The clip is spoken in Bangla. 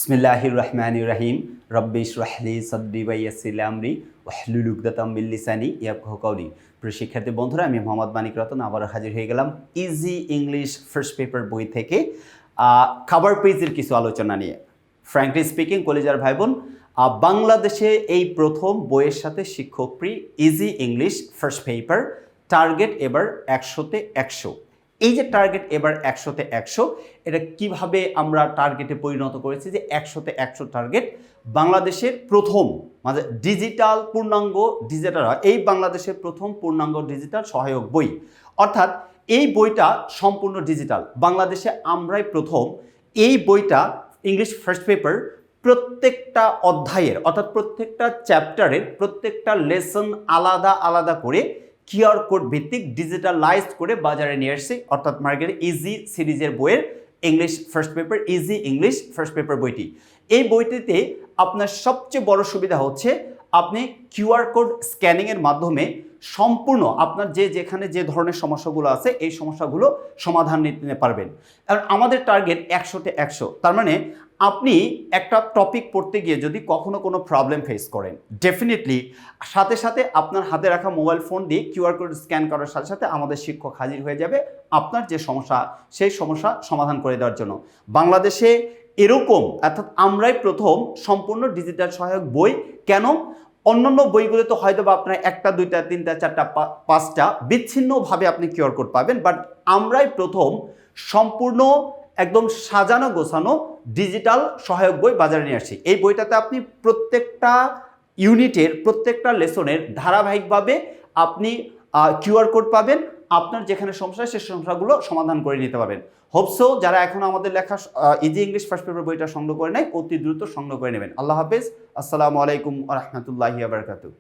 বিসমিল্লাহির রহমানির রহিম রব্বি ইশরাহ লি সাদরি ওয়া ইয়াসসির লি আমরি ওয়াহলুল উকদাতাম মিন লিসানি ইয়াফকাহু কাওলি। প্রিয় শিক্ষার্থী বন্ধুরা, আমি মোহাম্মদ মানিক রতন আবারও হাজির হয়ে গেলাম ইজি ইংলিশ ফার্স্ট পেপার বই থেকে কভার পেজের কিছু আলোচনা নিয়ে। ফ্র্যাঙ্কলি স্পিকিং, কলেজার ভাই বোন, বাংলাদেশে এই প্রথম বইয়ের সাথে শিক্ষক pre easy English first paper, target এবার 100-তে 100। এই যে টার্গেট এবার 100-তে 100, এটা কিভাবে আমরা টার্গেটে পরিণত করেছি যে 100-তে 100 টার্গেট বাংলাদেশের প্রথম, মানে ডিজিটাল পূর্ণাঙ্গ ডিজিটাল, এই বাংলাদেশের প্রথম পূর্ণাঙ্গ ডিজিটাল সহায়ক বই। অর্থাৎ এই বইটা সম্পূর্ণ ডিজিটাল। বাংলাদেশে আমরাই প্রথম এই বইটা ইংলিশ ফার্স্ট পেপার প্রত্যেকটা অধ্যায়ের, অর্থাৎ প্রত্যেকটা চ্যাপ্টারের প্রত্যেকটা লেসন আলাদা আলাদা করে কিউআর কোড ভিত্তিক ডিজিটালাইজড করে বাজারে নিয়ে আসছি। অর্থাৎ মার্কেটে ইজি সিরিজের বইয়ের English first paper, easy English first paper বইটি। এই বইটিতে আপনার সবচেয়ে বড় সুবিধা হচ্ছে আপনি কিউআর কোড স্ক্যানিংয়ের মাধ্যমে সম্পূর্ণ আপনার যেখানে যে ধরনের সমস্যাগুলো আছে এই সমস্যাগুলো সমাধান নিতে পারবেন। কারণ আমাদের টার্গেট 100-তে 100। তার মানে আপনি একটা টপিক পড়তে গিয়ে যদি কখনো কোনো প্রবলেম ফেস করেন, ডেফিনেটলি সাথে সাথে আপনার হাতে রাখা মোবাইল ফোন দিয়ে কিউআর কোড স্ক্যান করার সাথে সাথে আমাদের শিক্ষক হাজির হয়ে যাবে আপনার যে সমস্যা সেই সমস্যা সমাধান করে দেওয়ার জন্য। বাংলাদেশে এরকম, অর্থাৎ আমরাই প্রথম সম্পূর্ণ ডিজিটাল সহায়ক বই। কেন? অন্যান্য বইগুলো তো হয়তো বা আপনার 1টা 2টা 3টা 4টা 5টা বিচ্ছিন্নভাবে আপনি কিউআর কোড পাবেন, বাট আমরাই প্রথম সম্পূর্ণ একদম সাজানো গোছানো ডিজিটাল সহায়ক বই বাজারে নিয়ে আসছি। এই বইটাতে আপনি প্রত্যেকটা ইউনিটের প্রত্যেকটা লেসনের ধারাবাহিকভাবে আপনি কিউআর কোড পাবেন। আপনার যেখানে সমস্যা সেই সমস্যাগুলো সমাধান করে নিতে পারবেন। হোপসো যারা এখন আমাদের লেখা ইজি ইংলিশ ফার্স্ট পেপার বইটা সংগ্রহ করে নেয়, অতি দ্রুত সংগ্রহ করে নেবেন। আল্লাহ হাফেজ। আসসালামু আলাইকুম ওয়া রাহমাতুল্লাহি ওয়া বারাকাতুহু।